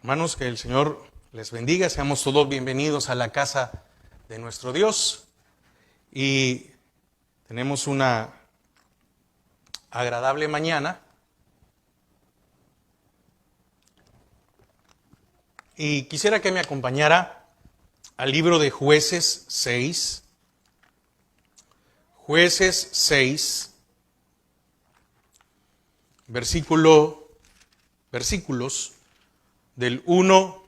Hermanos, que el Señor les bendiga, seamos todos bienvenidos a la casa de nuestro Dios. Y tenemos una agradable mañana. Y quisiera que me acompañara al libro de Jueces 6. Jueces 6, versículos del 1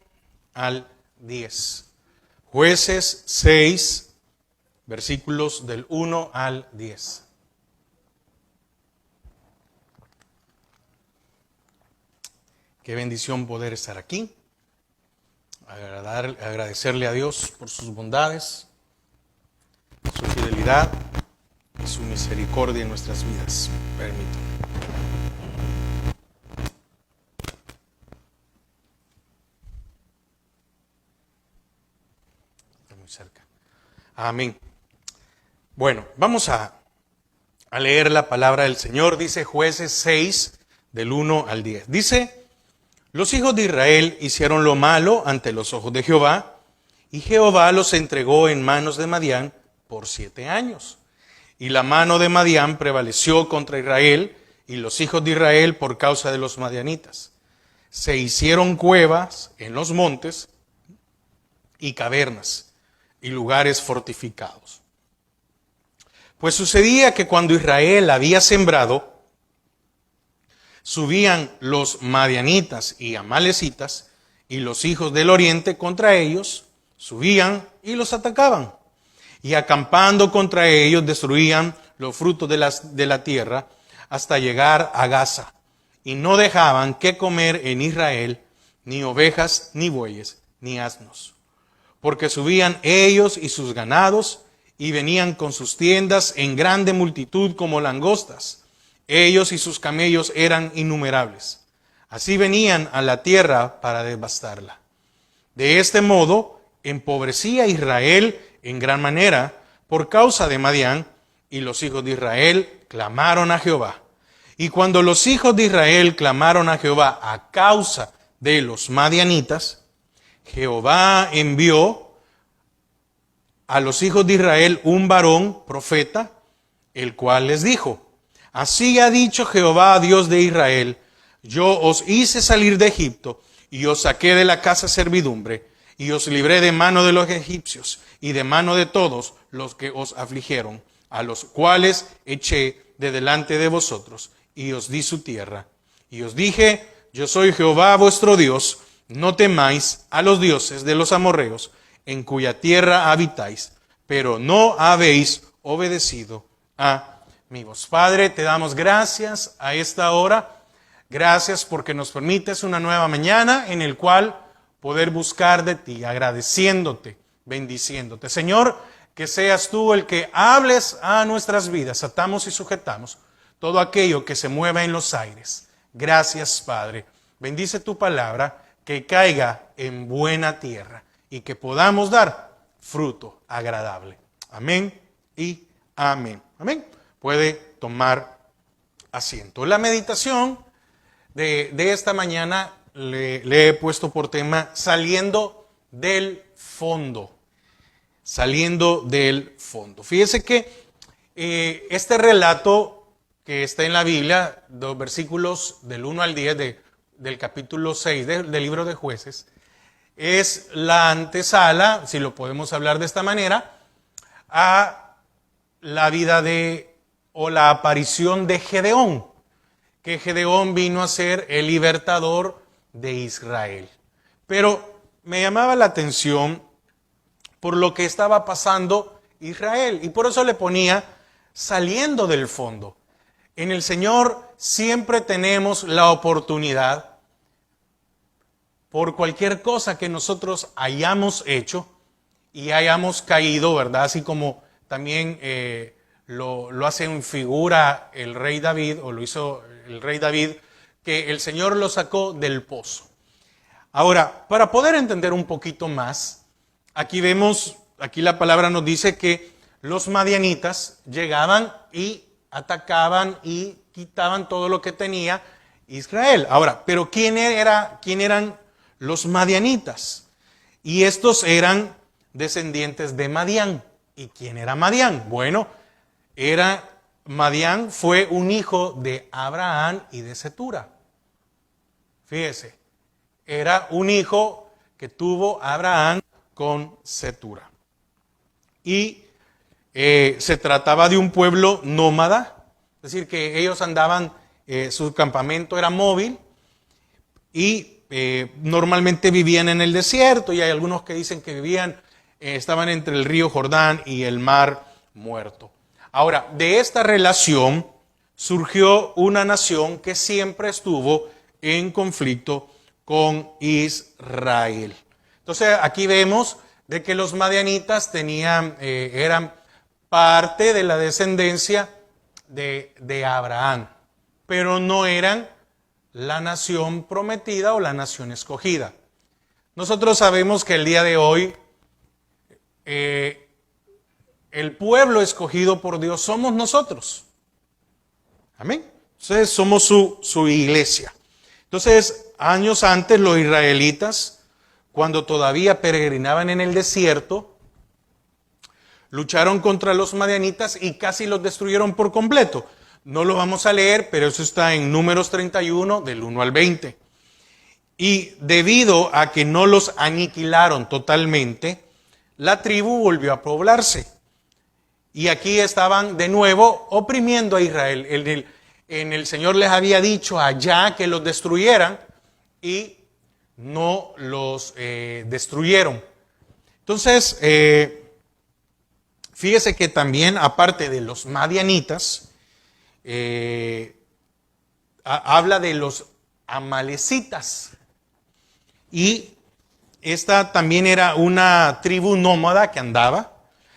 al 10. Jueces 6, versículos del 1 al 10. Qué bendición poder estar aquí. Agradecerle a Dios por sus bondades, su fidelidad y su misericordia en nuestras vidas. Permítanme. Muy cerca. Amén. Bueno, vamos a leer la palabra del Señor. Dice Jueces 6, del 1 al 10. Dice: los hijos de Israel hicieron lo malo ante los ojos de Jehová, y Jehová los entregó en manos de Madián por 7 años. Y la mano de Madián prevaleció contra Israel y los hijos de Israel por causa de los madianitas. Se hicieron cuevas en los montes y cavernas y lugares fortificados. Pues sucedía que cuando Israel había sembrado, subían los madianitas y amalecitas y los hijos del oriente contra ellos, subían y los atacaban. Y acampando contra ellos destruían los frutos de la tierra hasta llegar a Gaza. Y no dejaban que comer en Israel ni ovejas, ni bueyes, ni asnos. Porque subían ellos y sus ganados y venían con sus tiendas en grande multitud como langostas. Ellos y sus camellos eran innumerables. Así venían a la tierra para devastarla. De este modo empobrecía Israel en gran manera por causa de Madián, y los hijos de Israel clamaron a Jehová. Y cuando los hijos de Israel clamaron a Jehová a causa de los madianitas, Jehová envió a los hijos de Israel un varón profeta, el cual les dijo: así ha dicho Jehová, Dios de Israel: yo os hice salir de Egipto, y os saqué de la casa servidumbre, y os libré de mano de los egipcios, y de mano de todos los que os afligieron, a los cuales eché de delante de vosotros, y os di su tierra. Y os dije: yo soy Jehová vuestro Dios, no temáis a los dioses de los amorreos, en cuya tierra habitáis, pero no habéis obedecido a mi voz. Padre, te damos gracias a esta hora. Gracias porque nos permites una nueva mañana en el cual poder buscar de ti, agradeciéndote, bendiciéndote. Señor, que seas tú el que hables a nuestras vidas. Atamos y sujetamos todo aquello que se mueva en los aires. Gracias, Padre. Bendice tu palabra, que caiga en buena tierra y que podamos dar fruto agradable. Amén y amén. Amén. Puede tomar asiento. La meditación de esta mañana le he puesto por tema saliendo del fondo. Saliendo del fondo. Fíjese que este relato que está en la Biblia, los versículos del 1 al 10 del capítulo 6 del libro de Jueces, es la antesala, si lo podemos hablar de esta manera, a la vida o la aparición de Gedeón, que Gedeón vino a ser el libertador de Israel. Pero me llamaba la atención por lo que estaba pasando Israel, y por eso le ponía saliendo del fondo. En el Señor siempre tenemos la oportunidad, por cualquier cosa que nosotros hayamos hecho y hayamos caído, ¿verdad? Así como también lo hace en figura el rey David, o lo hizo el rey David, que el Señor lo sacó del pozo. Ahora, para poder entender un poquito más, aquí la palabra nos dice que los madianitas llegaban y atacaban y quitaban todo lo que tenía Israel. Ahora, pero ¿quién eran los madianitas. Y estos eran descendientes de Madián. ¿Y quién era Madián? Bueno, Madián fue un hijo de Abraham y de Cetura. Fíjese, era un hijo que tuvo Abraham con Cetura. Y se trataba de un pueblo nómada, es decir, que ellos andaban, su campamento era móvil y normalmente vivían en el desierto, y hay algunos que dicen que estaban entre el río Jordán y el mar Muerto. Ahora, de esta relación surgió una nación que siempre estuvo en conflicto con Israel. Entonces aquí vemos de que los madianitas eran parte de la descendencia de Abraham, pero no eran la nación prometida o la nación escogida. Nosotros sabemos que el día de hoy el pueblo escogido por Dios somos nosotros. Amén. Entonces somos su iglesia. Entonces, años antes los israelitas, cuando todavía peregrinaban en el desierto, lucharon contra los madianitas y casi los destruyeron por completo. No lo vamos a leer, pero eso está en Números 31, del 1 al 20. Y debido a que no los aniquilaron totalmente, la tribu volvió a poblarse. Y aquí estaban de nuevo oprimiendo a Israel. El Señor les había dicho allá que los destruyeran y no los destruyeron. Entonces, fíjese que también, aparte de los madianitas, habla de los amalecitas. Y esta también era una tribu nómada que andaba.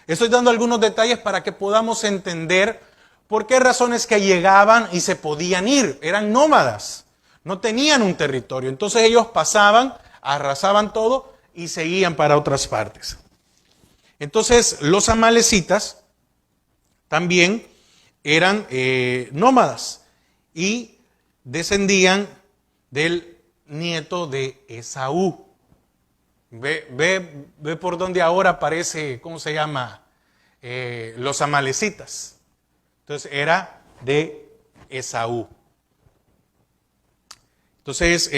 Estoy dando algunos detalles para que podamos entender por qué razones que llegaban y se podían ir. Eran nómadas, no tenían un territorio. Entonces ellos pasaban, arrasaban todo y seguían para otras partes. Entonces los amalecitas también eran nómadas y descendían del nieto de Esaú. Ve por donde ahora aparece, ¿cómo se llama? Los amalecitas. Entonces era de Esaú. Entonces,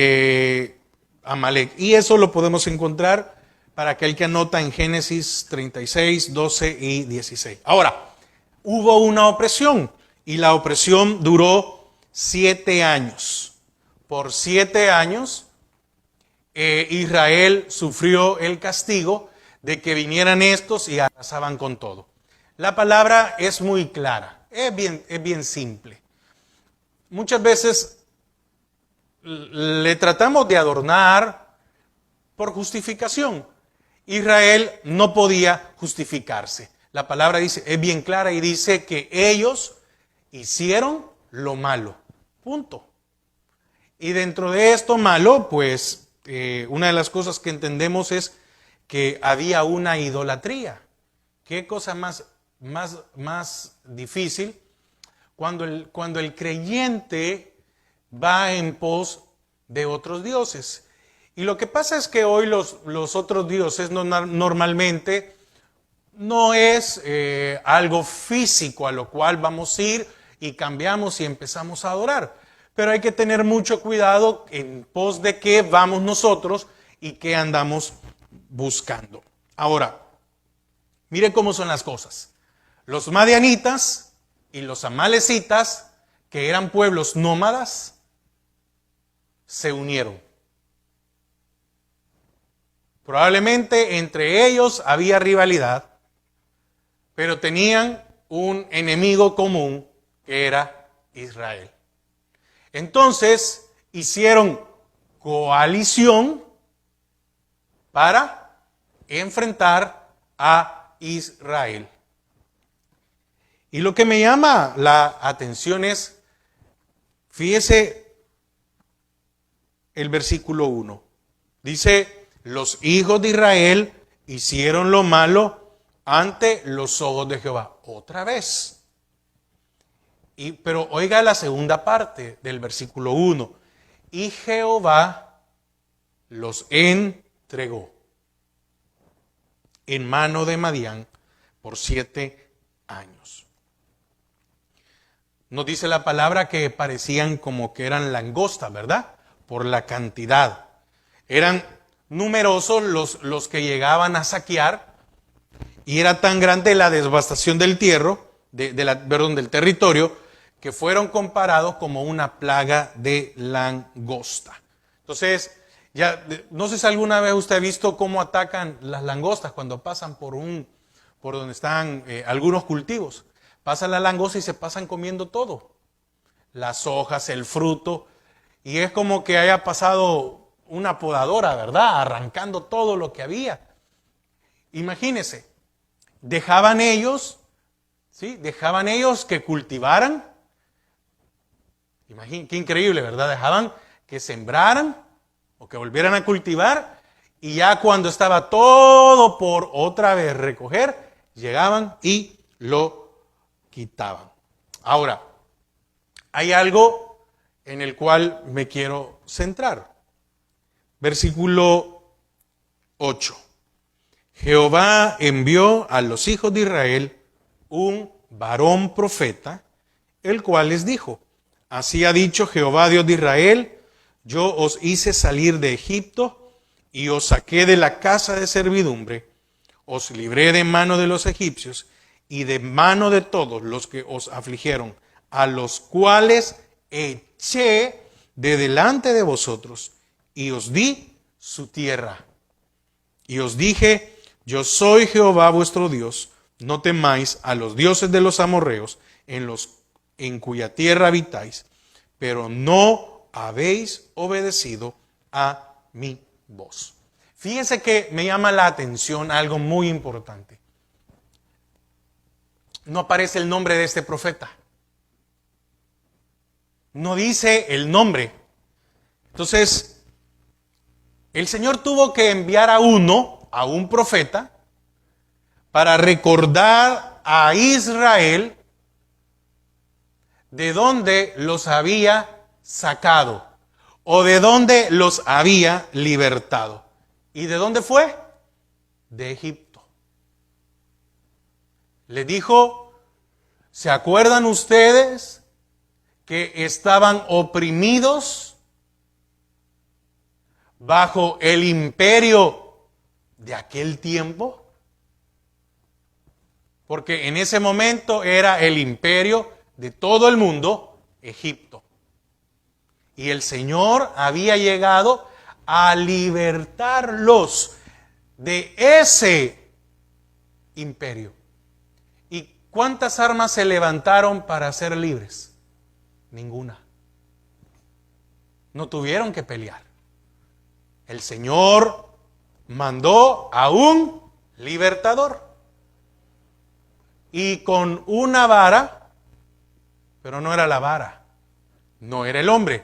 Amalek. Y eso lo podemos encontrar para aquel que anota en Génesis 36, 12 y 16. Ahora, hubo una opresión y la opresión duró 7 años. Por 7 años Israel sufrió el castigo de que vinieran estos y arrasaban con todo. La palabra es muy clara, es bien simple. Muchas veces le tratamos de adornar por justificación. Israel no podía justificarse. La palabra dice, es bien clara y dice que ellos hicieron lo malo. Punto. Y dentro de esto malo, pues una de las cosas que entendemos es que había una idolatría. ¿Qué cosa más difícil? Cuando el creyente va en pos de otros dioses. Y lo que pasa es que hoy los otros dioses normalmente no es algo físico a lo cual vamos a ir y cambiamos y empezamos a adorar. Pero hay que tener mucho cuidado en pos de qué vamos nosotros y qué andamos buscando. Ahora, mire cómo son las cosas. Los madianitas y los amalecitas, que eran pueblos nómadas, se unieron. Probablemente entre ellos había rivalidad, pero tenían un enemigo común que era Israel. Entonces hicieron coalición para enfrentar a Israel. Y lo que me llama la atención es, fíjese el versículo 1. Dice, los hijos de Israel hicieron lo malo ante los ojos de Jehová. Otra vez. Pero oiga la segunda parte del versículo 1. Y Jehová los entregó en mano de Madián por 7 años. Nos dice la palabra que parecían como que eran langostas, ¿verdad? Por la cantidad. Eran numerosos los que llegaban a saquear, y era tan grande la devastación del del territorio, que fueron comparados como una plaga de langosta. Entonces, no sé si alguna vez usted ha visto cómo atacan las langostas cuando pasan por donde están algunos cultivos. Pasa la langosta y se pasan comiendo todo. Las hojas, el fruto, y es como que haya pasado una podadora, ¿verdad? Arrancando todo lo que había. Imagínense, dejaban ellos que cultivaran. Imagínense, qué increíble, ¿verdad? Dejaban que sembraran o que volvieran a cultivar, y ya cuando estaba todo por otra vez recoger, llegaban y lo quitaban. Ahora, hay algo en el cual me quiero centrar. Versículo 8. Jehová envió a los hijos de Israel un varón profeta, el cual les dijo: así ha dicho Jehová Dios de Israel, yo os hice salir de Egipto y os saqué de la casa de servidumbre, os libré de mano de los egipcios y de mano de todos los que os afligieron, a los cuales eché de delante de vosotros y os di su tierra. Y os dije: yo soy Jehová vuestro Dios, no temáis a los dioses de los amorreos en cuya tierra habitáis, pero no habéis obedecido a mi voz. Fíjense que me llama la atención algo muy importante. No aparece el nombre de este profeta. No dice el nombre. Entonces, el Señor tuvo que enviar a un profeta, para recordar a Israel de dónde los había sacado o de dónde los había libertado. ¿Y de dónde fue? De Egipto. Le dijo: ¿se acuerdan ustedes que estaban oprimidos bajo el imperio de aquel tiempo? Porque en ese momento era el imperio de todo el mundo, Egipto. Y el Señor había llegado a libertarlos de ese imperio. ¿Y cuántas armas se levantaron para ser libres? Ninguna. No tuvieron que pelear. El Señor mandó a un libertador. Y con una vara, pero no era la vara, no era el hombre,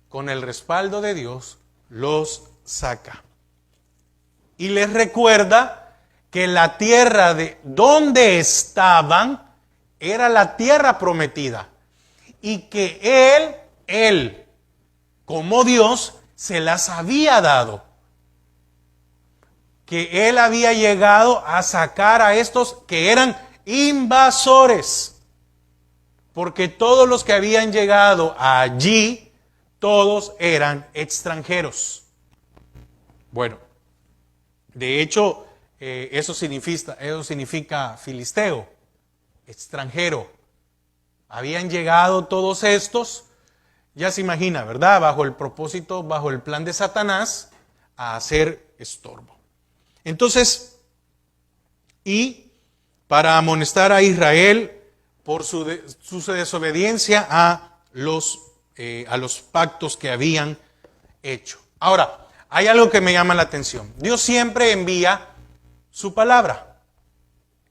con el respaldo de Dios los saca. Y les recuerda que la tierra de donde estaban era la tierra prometida, y que Él, como Dios, se las había dado. Que Él había llegado a sacar a estos que eran invasores, porque todos los que habían llegado allí, todos eran extranjeros. Bueno, de hecho, eso significa filisteo, extranjero. Habían llegado todos estos, ya se imagina, ¿verdad? Bajo el propósito, bajo el plan de Satanás, a hacer estorbo. Entonces, y para amonestar a Israel por su desobediencia a los pactos que habían hecho. Ahora, hay algo que me llama la atención. Dios siempre envía su palabra,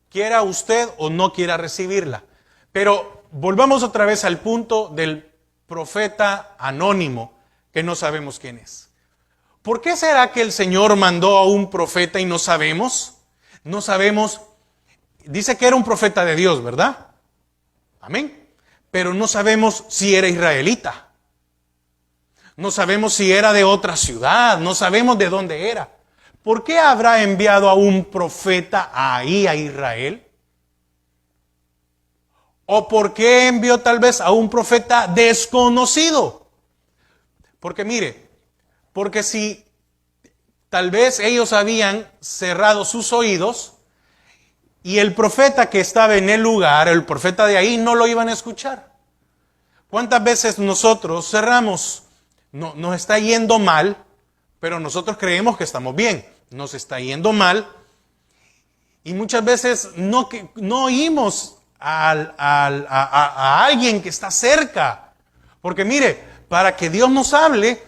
quiera usted o no quiera recibirla. Pero volvamos otra vez al punto del profeta anónimo, que no sabemos quién es. ¿Por qué será que el Señor mandó a un profeta y no sabemos? No sabemos. Dice que era un profeta de Dios, ¿verdad? Amén. Pero no sabemos si era israelita. No sabemos si era de otra ciudad, no sabemos de dónde era. ¿Por qué habrá enviado a un profeta ahí a Israel? ¿O por qué envió tal vez a un profeta desconocido? Porque mire, porque si tal vez ellos habían cerrado sus oídos y el profeta que estaba en el lugar, el profeta de ahí, no lo iban a escuchar. ¿Cuántas veces nosotros cerramos? No, nos está yendo mal, pero nosotros creemos que estamos bien. Nos está yendo mal y muchas veces no oímos a alguien que está cerca. Porque mire, para que Dios nos hable,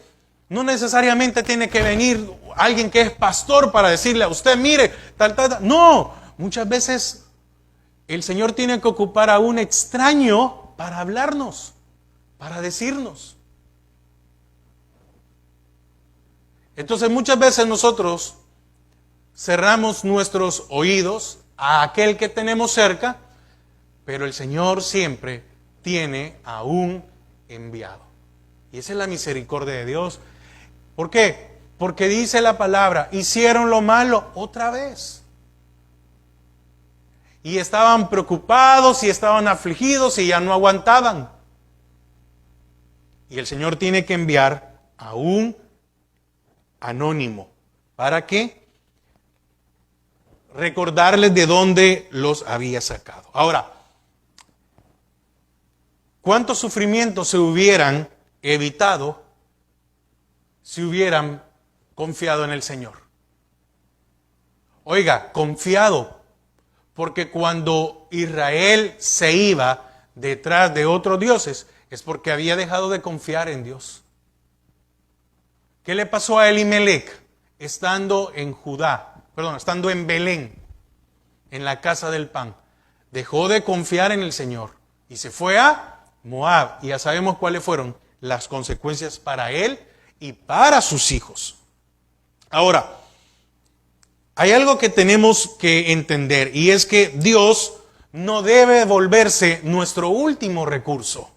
no necesariamente tiene que venir alguien que es pastor para decirle a usted, mire, tal. No, muchas veces el Señor tiene que ocupar a un extraño para hablarnos, para decirnos. Entonces muchas veces nosotros cerramos nuestros oídos a aquel que tenemos cerca, pero el Señor siempre tiene a un enviado. Y esa es la misericordia de Dios. ¿Por qué? Porque dice la palabra, hicieron lo malo otra vez. Y estaban preocupados y estaban afligidos y ya no aguantaban. Y el Señor tiene que enviar a un anónimo. ¿Para qué? Recordarles de dónde los había sacado. Ahora, ¿cuántos sufrimientos se hubieran evitado si hubieran confiado en el Señor? Oiga, confiado, porque cuando Israel se iba detrás de otros dioses, es porque había dejado de confiar en Dios. ¿Qué le pasó a Elimelech estando estando en Belén, en la casa del pan? Dejó de confiar en el Señor y se fue a Moab. Y ya sabemos cuáles fueron las consecuencias para él y para sus hijos. Ahora, hay algo que tenemos que entender y es que Dios no debe volverse nuestro último recurso,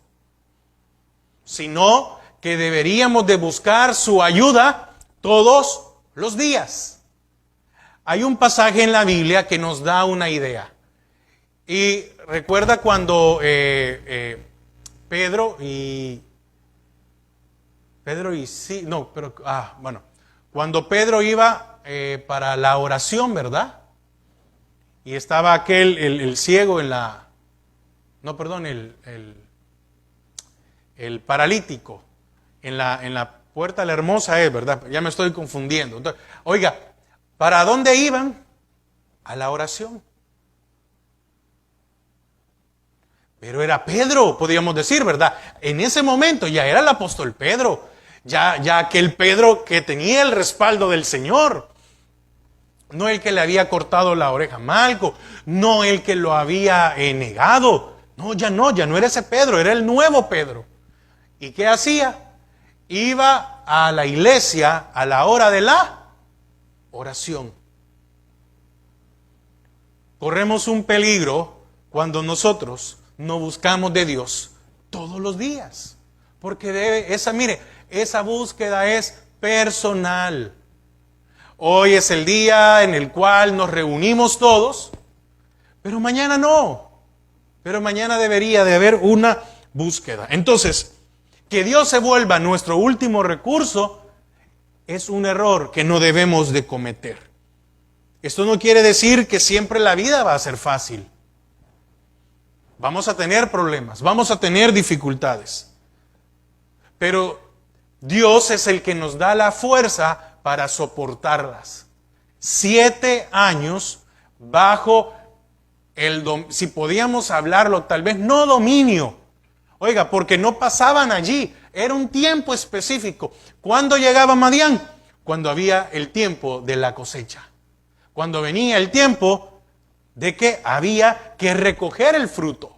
sino que deberíamos de buscar su ayuda todos los días. Hay un pasaje en la Biblia que nos da una idea. Y recuerda cuando cuando Pedro iba para la oración, ¿verdad? Y estaba el ciego el paralítico en la puerta de la hermosa ¿verdad? Ya me estoy confundiendo. Entonces, oiga, ¿para dónde iban? A la oración. Pero era Pedro, podríamos decir, ¿verdad? En ese momento ya era el apóstol Pedro. Ya aquel Pedro que tenía el respaldo del Señor. No el que le había cortado la oreja a Malco. No el que lo había negado. No, ya no era ese Pedro, era el nuevo Pedro. ¿Y qué hacía? Iba a la iglesia a la hora de la oración. Corremos un peligro cuando nosotros no buscamos de Dios todos los días. Porque esa búsqueda es personal. Hoy es el día en el cual nos reunimos todos, pero mañana no. Pero mañana debería de haber una búsqueda. Entonces, que Dios se vuelva nuestro último recurso es un error que no debemos de cometer. Esto no quiere decir que siempre la vida va a ser fácil. Vamos a tener problemas, vamos a tener dificultades. Pero Dios es el que nos da la fuerza para soportarlas. 7 años bajo si podíamos hablarlo, tal vez no dominio. Oiga, porque no pasaban allí. Era un tiempo específico. ¿Cuándo llegaba Madián? Cuando había el tiempo de la cosecha. Cuando venía el tiempo de que había que recoger el fruto.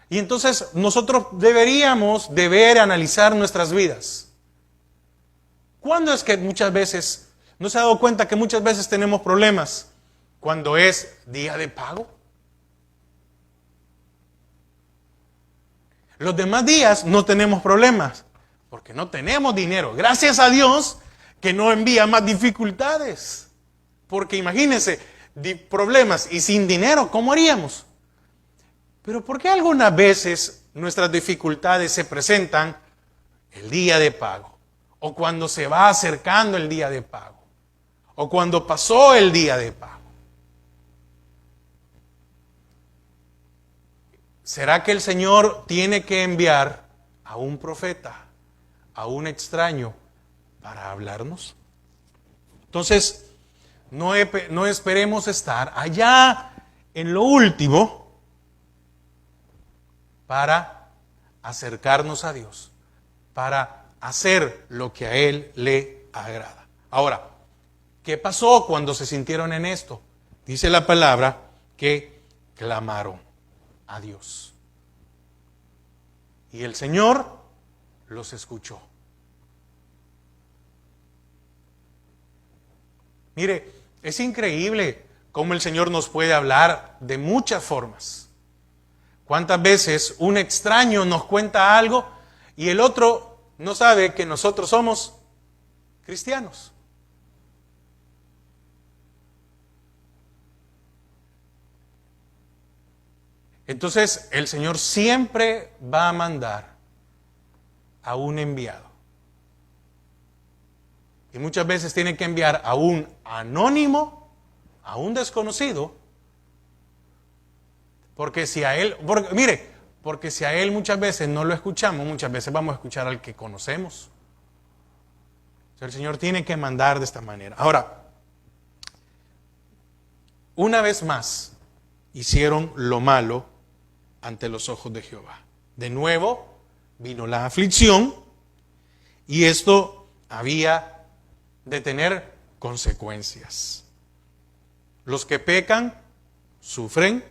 Y entonces nosotros deberíamos de ver, analizar nuestras vidas. ¿Cuándo es que muchas veces, no se ha dado cuenta que muchas veces tenemos problemas? Cuando es día de pago. Los demás días no tenemos problemas, porque no tenemos dinero. Gracias a Dios que no envía más dificultades. Porque imagínense, problemas y sin dinero, ¿cómo haríamos? Pero ¿por qué algunas veces nuestras dificultades se presentan el día de pago? O cuando se va acercando el día de pago. O cuando pasó el día de pago. ¿Será que el Señor tiene que enviar a un profeta, a un extraño, para hablarnos? Entonces, no esperemos estar allá en lo último para acercarnos a Dios, para hacer lo que a Él le agrada. Ahora, ¿qué pasó cuando se sintieron en esto? Dice la palabra que clamaron a Dios. Y el Señor los escuchó. Mire, es increíble cómo el Señor nos puede hablar de muchas formas. ¿Cuántas veces un extraño nos cuenta algo y el otro no sabe que nosotros somos cristianos? Entonces, el Señor siempre va a mandar a un enviado. Y muchas veces tiene que enviar a un anónimo, a un desconocido, porque si a él, porque si a él muchas veces no lo escuchamos, muchas veces vamos a escuchar al que conocemos. O sea, el Señor tiene que mandar de esta manera. Ahora, una vez más, hicieron lo malo ante los ojos de Jehová. De nuevo vino la aflicción y esto había de tener consecuencias. Los que pecan sufren,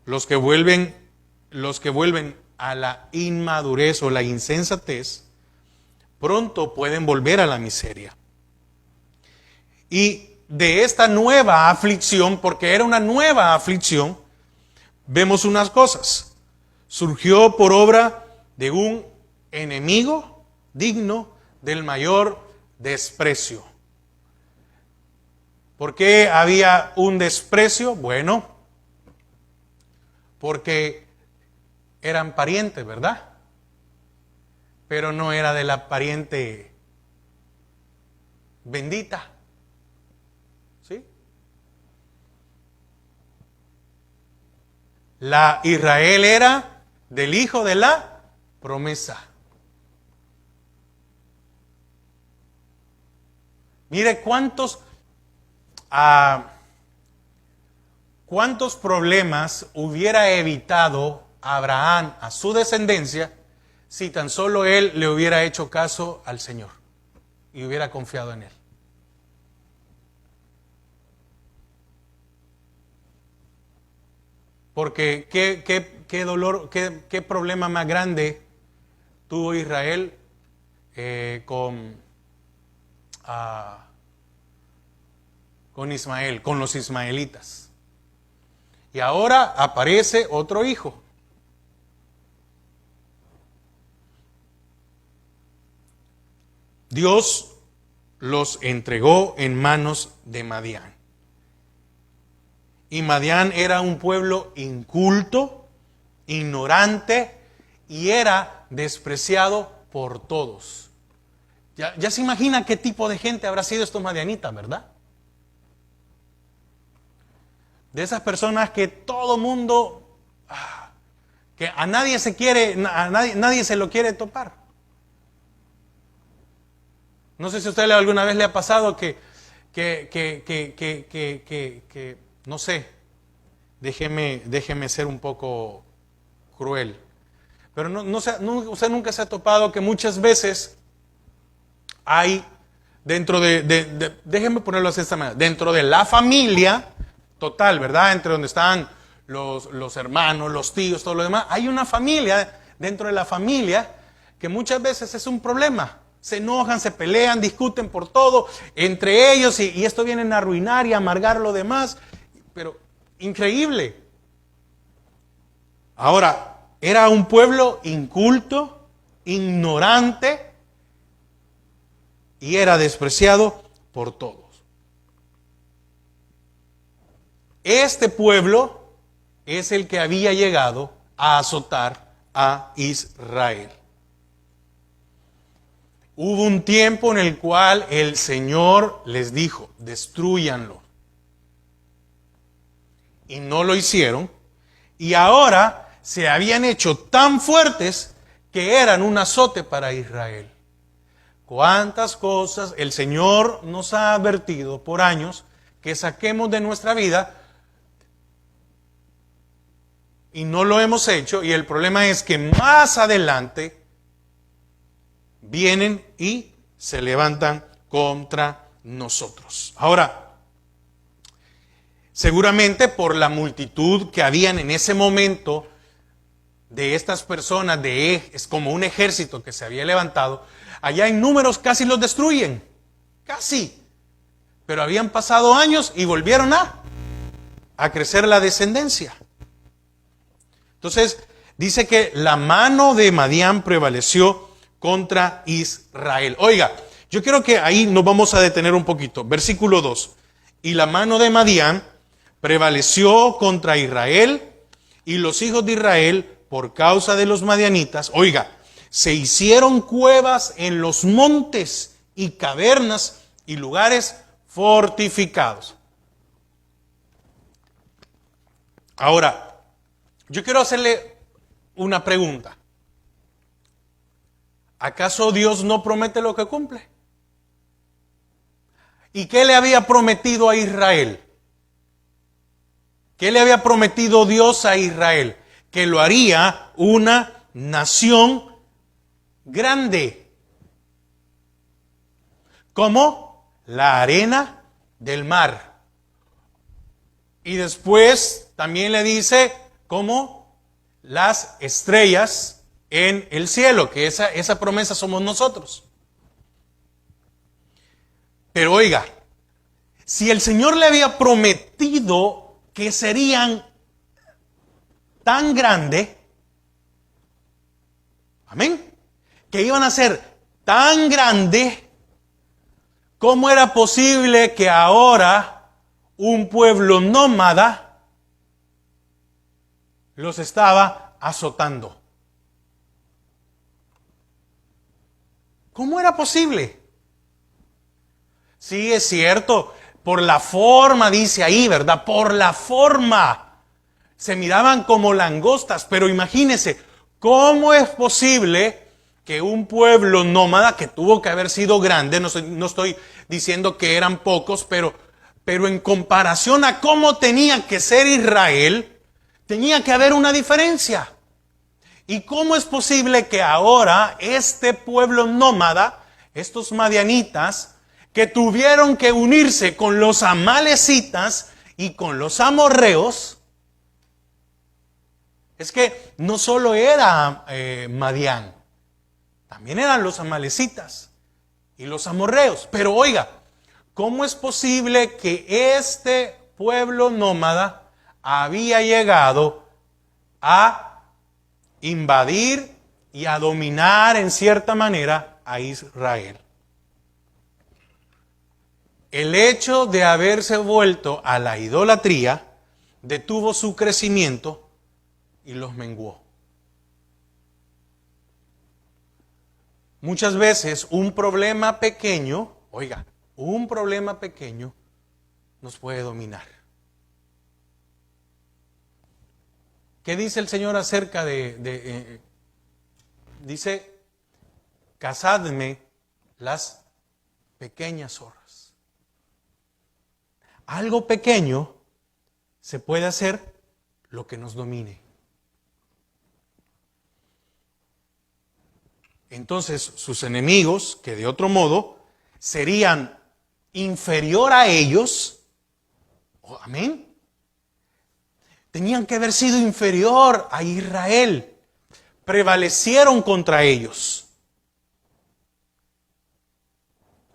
los que vuelven a la inmadurez o la insensatez pronto pueden volver a la miseria. Y de esta nueva aflicción, porque era una nueva aflicción, vemos unas cosas. Surgió por obra de un enemigo digno del mayor desprecio. ¿Por qué había un desprecio? Bueno, porque eran parientes, ¿verdad? Pero no era de la pariente bendita. ¿Sí? La Israel era del hijo de la promesa. Mire cuántos problemas hubiera evitado Abraham a su descendencia si tan solo él le hubiera hecho caso al Señor y hubiera confiado en él. Porque qué dolor, qué problema más grande tuvo Israel con Ismael, con los ismaelitas. Y ahora aparece otro hijo. Dios los entregó en manos de Madián. Y Madián era un pueblo inculto, ignorante y era despreciado por todos. Ya se imagina qué tipo de gente habrá sido estos madianitas, ¿verdad? De esas personas que todo mundo, que a nadie nadie se lo quiere topar. No sé si a usted alguna vez le ha pasado que no sé, déjeme ser un poco cruel, pero usted nunca se ha topado que muchas veces hay dentro déjeme ponerlo así de esta manera, dentro de la familia total, ¿verdad? Entre donde están los hermanos, los tíos, todo lo demás, hay una familia dentro de la familia que muchas veces es un problema. Se enojan, se pelean, discuten por todo entre ellos y esto viene a arruinar y a amargar lo demás. Pero increíble. Ahora, era un pueblo inculto, ignorante y era despreciado por todos. Este pueblo es el que había llegado a azotar a Israel. Hubo un tiempo en el cual el Señor les dijo, destrúyanlo. Y no lo hicieron. Y ahora se habían hecho tan fuertes que eran un azote para Israel. ¿Cuántas cosas el Señor nos ha advertido por años que saquemos de nuestra vida y no lo hemos hecho? Y el problema es que más adelante vienen y se levantan contra nosotros. Ahora, seguramente por la multitud que habían en ese momento de estas personas, es como un ejército que se había levantado, allá en números casi los destruyen, casi. Pero habían pasado años y volvieron a crecer la descendencia. Entonces, dice que la mano de Madián prevaleció contra Israel. Oiga, yo creo que ahí nos vamos a detener un poquito. Versículo 2. Y la mano de Madián prevaleció contra Israel, y los hijos de Israel, por causa de los madianitas, oiga, se hicieron cuevas en los montes y cavernas y lugares fortificados. Ahora, yo quiero hacerle una pregunta. ¿Acaso Dios no promete lo que cumple? ¿Y qué le había prometido a Israel? ¿Qué le había prometido Dios a Israel? Que lo haría una nación grande, como la arena del mar. Y después también le dice como las estrellas en el cielo, que esa promesa somos nosotros. Pero oiga, si el Señor le había prometido que serían tan grandes, amén, que iban a ser tan grandes, ¿cómo era posible que ahora un pueblo nómada los estaba azotando? ¿Cómo era posible? Sí, es cierto, por la forma, dice ahí, ¿verdad? Por la forma. Se miraban como langostas, pero imagínense, ¿cómo es posible que un pueblo nómada, que tuvo que haber sido grande, no estoy diciendo que eran pocos, pero en comparación a cómo tenía que ser Israel, tenía que haber una diferencia? ¿Y cómo es posible que ahora este pueblo nómada, estos madianitas, que tuvieron que unirse con los amalecitas y con los amorreos? Es que no solo era Madián, también eran los amalecitas y los amorreos. Pero oiga, ¿cómo es posible que este pueblo nómada había llegado a invadir y a dominar en cierta manera a Israel? El hecho de haberse vuelto a la idolatría detuvo su crecimiento y los menguó. Muchas veces un problema pequeño, oiga, un problema pequeño nos puede dominar. ¿Qué dice el Señor acerca dice, cazadme las pequeñas zorras? Algo pequeño se puede hacer lo que nos domine. Entonces sus enemigos, que de otro modo serían inferior a ellos, amén, tenían que haber sido inferior a Israel, prevalecieron contra ellos.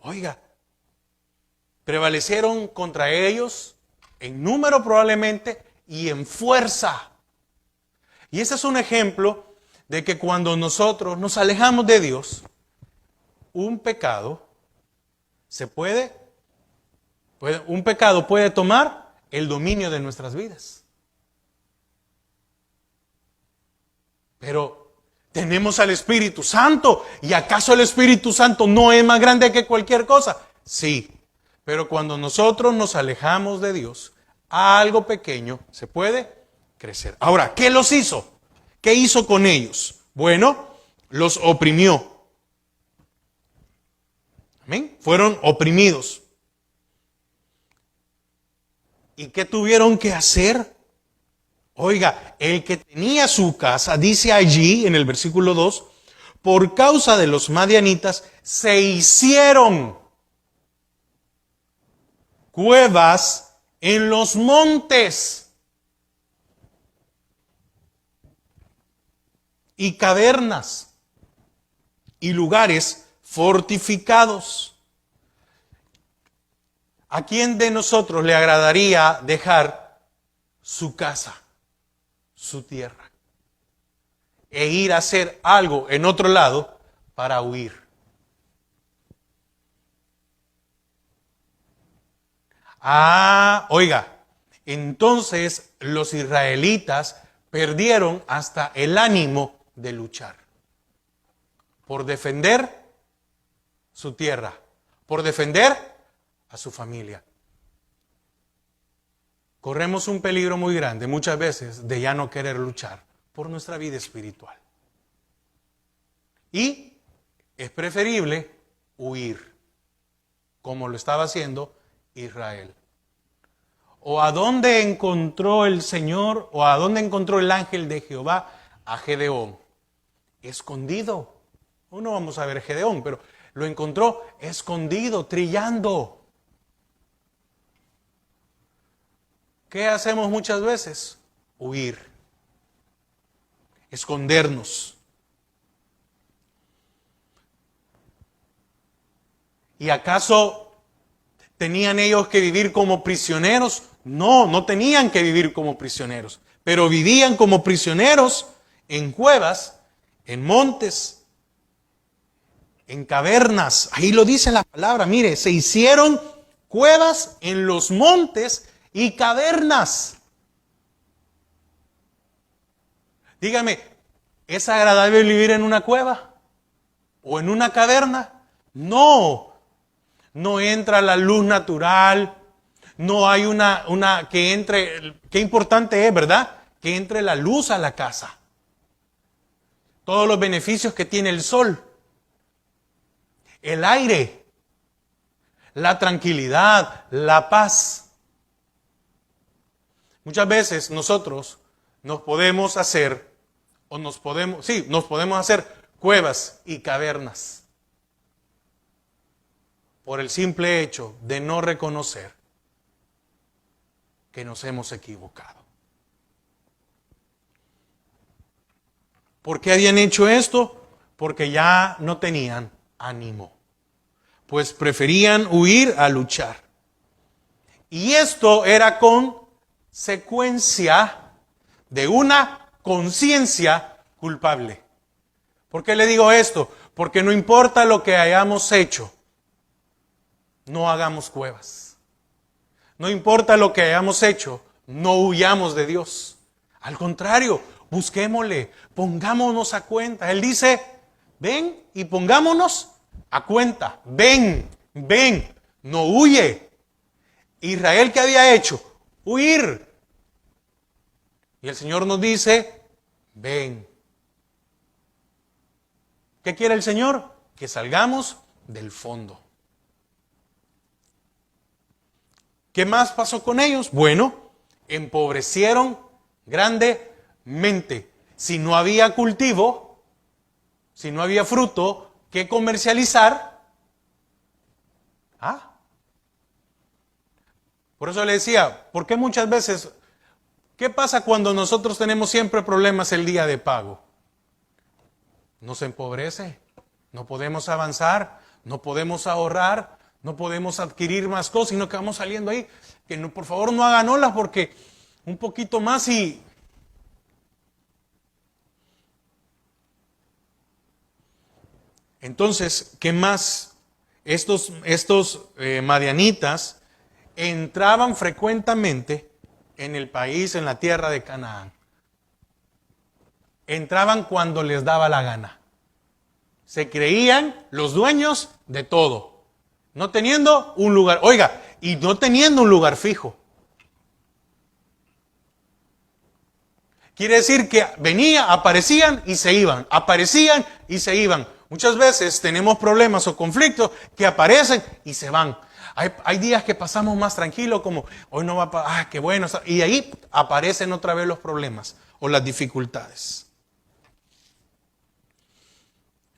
Oiga, prevalecieron contra ellos en número probablemente y en fuerza. Y ese es un ejemplo de que cuando nosotros nos alejamos de Dios, un pecado puede tomar el dominio de nuestras vidas. Pero tenemos al Espíritu Santo. ¿Y acaso el Espíritu Santo no es más grande que cualquier cosa? Sí. Pero cuando nosotros nos alejamos de Dios, algo pequeño se puede crecer. Ahora, ¿qué los hizo? ¿Qué hizo con ellos? Bueno, los oprimió. Amén. Fueron oprimidos. ¿Y qué tuvieron que hacer? Oiga, el que tenía su casa, dice allí en el versículo 2, por causa de los madianitas, se hicieron cuevas en los montes y cavernas y lugares fortificados. ¿A quién de nosotros le agradaría dejar su casa, su tierra, e ir a hacer algo en otro lado para huir? Oiga, entonces los israelitas perdieron hasta el ánimo de luchar por defender su tierra, por defender a su familia. Corremos un peligro muy grande muchas veces de ya no querer luchar por nuestra vida espiritual. Y es preferible huir, como lo estaba haciendo Israel. ¿O a dónde encontró el Señor, o a dónde encontró el ángel de Jehová a Gedeón? Escondido. No vamos a ver Gedeón, pero lo encontró escondido, trillando. ¿Qué hacemos muchas veces? Huir, escondernos. ¿Y acaso tenían ellos que vivir como prisioneros? No, no tenían que vivir como prisioneros, pero vivían como prisioneros en cuevas, en montes, en cavernas. Ahí lo dice la palabra, mire, se hicieron cuevas en los montes y cavernas. Dígame, ¿es agradable vivir en una cueva o en una caverna? No, no entra la luz natural, no hay una que entre. Qué importante es, ¿verdad? Que entre la luz a la casa. Todos los beneficios que tiene el sol, el aire, la tranquilidad, la paz. Muchas veces nosotros nos podemos hacer cuevas y cavernas por el simple hecho de no reconocer que nos hemos equivocado. ¿Por qué habían hecho esto? Porque ya no tenían ánimo, pues preferían huir a luchar. Y esto era consecuencia de una conciencia culpable. ¿Por qué le digo esto? Porque no importa lo que hayamos hecho, no hagamos cuevas. No importa lo que hayamos hecho, no huyamos de Dios. Al contrario, busquémosle, pongámonos a cuenta. Él dice, ven y pongámonos a cuenta. Ven, no huye. Israel, ¿qué había hecho? Huir. Y el Señor nos dice, ven. ¿Qué quiere el Señor? Que salgamos del fondo. ¿Qué más pasó con ellos? Bueno, empobrecieron grandemente. Si no había cultivo, si no había fruto que comercializar, por eso le decía, ¿por qué muchas veces, qué pasa cuando nosotros tenemos siempre problemas el día de pago? Nos empobrece, no podemos avanzar, no podemos ahorrar, no podemos adquirir más cosas, sino que vamos saliendo ahí. Que no, por favor no hagan olas porque un poquito más y... Entonces, ¿qué más? Estos madianitas entraban frecuentemente en el país, en la tierra de Canaán. Entraban cuando les daba la gana. Se creían los dueños de todo, no teniendo un lugar, oiga, y no teniendo un lugar fijo. Quiere decir que venía, aparecían y se iban, aparecían y se iban. Muchas veces tenemos problemas o conflictos que aparecen y se van. Hay días que pasamos más tranquilos, como hoy no va a pasar, qué bueno, y ahí aparecen otra vez los problemas o las dificultades.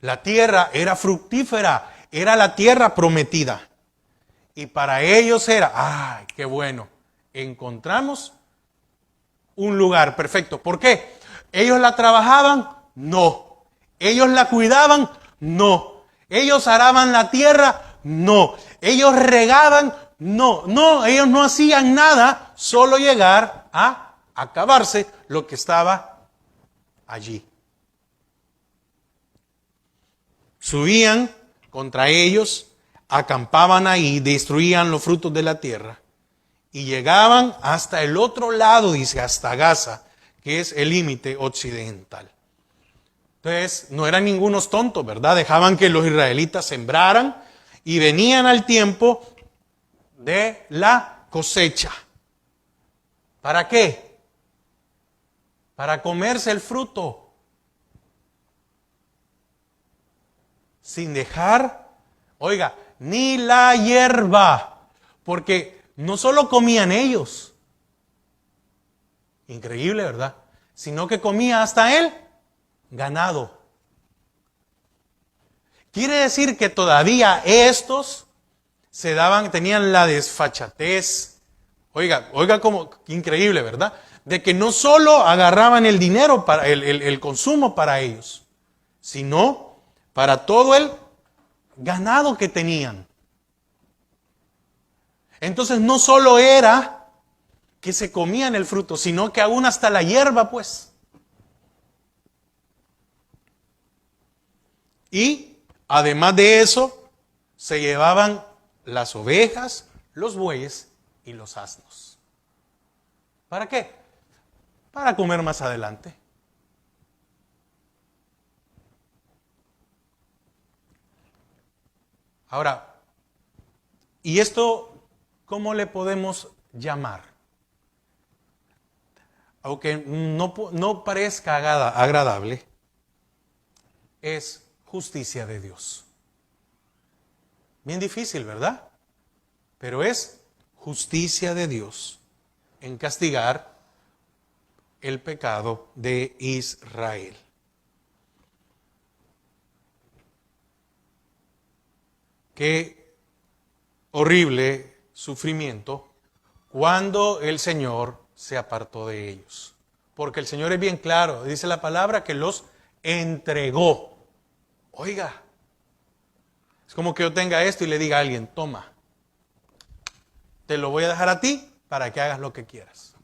La tierra era fructífera, era la tierra prometida. Y para ellos era, ¡ay, qué bueno! Encontramos un lugar perfecto. ¿Por qué? ¿Ellos la trabajaban? No. ¿Ellos la cuidaban? No. ¿Ellos araban la tierra? No. ¿Ellos regaban? No. No, ellos no hacían nada, solo llegar a acabarse lo que estaba allí. Subían contra ellos, acampaban ahí, destruían los frutos de la tierra y llegaban hasta el otro lado, dice, hasta Gaza, que es el límite occidental. Entonces, no eran ningunos tontos, ¿verdad? Dejaban que los israelitas sembraran y venían al tiempo de la cosecha. ¿Para qué? Para comerse el fruto. Sin dejar, oiga, ni la hierba, porque no solo comían ellos, increíble, ¿verdad? Sino que comía hasta el ganado. Quiere decir que todavía estos tenían la desfachatez, oiga como increíble, ¿verdad? De que no solo agarraban el dinero para el consumo para ellos, sino para todo el ganado que tenían. Entonces no solo era que se comían el fruto, sino que aún hasta la hierba, pues. Y además de eso, se llevaban las ovejas, los bueyes y los asnos. ¿Para qué? Para comer más adelante. Ahora, ¿y esto cómo le podemos llamar? Aunque no parezca agradable, es justicia de Dios. Bien difícil, ¿verdad? Pero es justicia de Dios en castigar el pecado de Israel. Qué horrible sufrimiento cuando el Señor se apartó de ellos. Porque el Señor es bien claro, dice la palabra que los entregó. Oiga, es como que yo tenga esto y le diga a alguien, toma, te lo voy a dejar a ti para que hagas lo que quieras.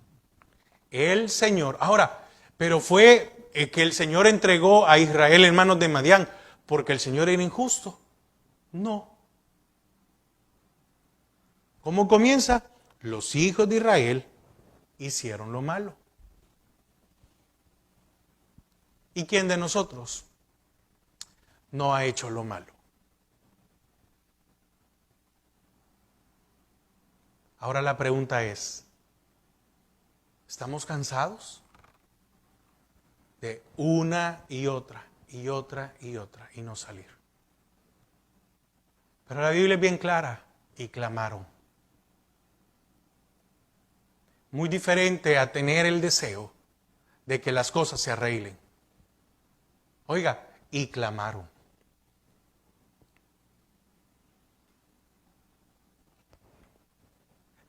El Señor, ahora, pero fue que el Señor entregó a Israel en manos de Madián porque el Señor era injusto. No. ¿Cómo comienza? Los hijos de Israel hicieron lo malo. ¿Y quién de nosotros no ha hecho lo malo? Ahora la pregunta es, ¿estamos cansados de una y otra y otra y otra y no salir? Pero la Biblia es bien clara y clamaron. Muy diferente a tener el deseo de que las cosas se arreglen. Oiga, y clamaron.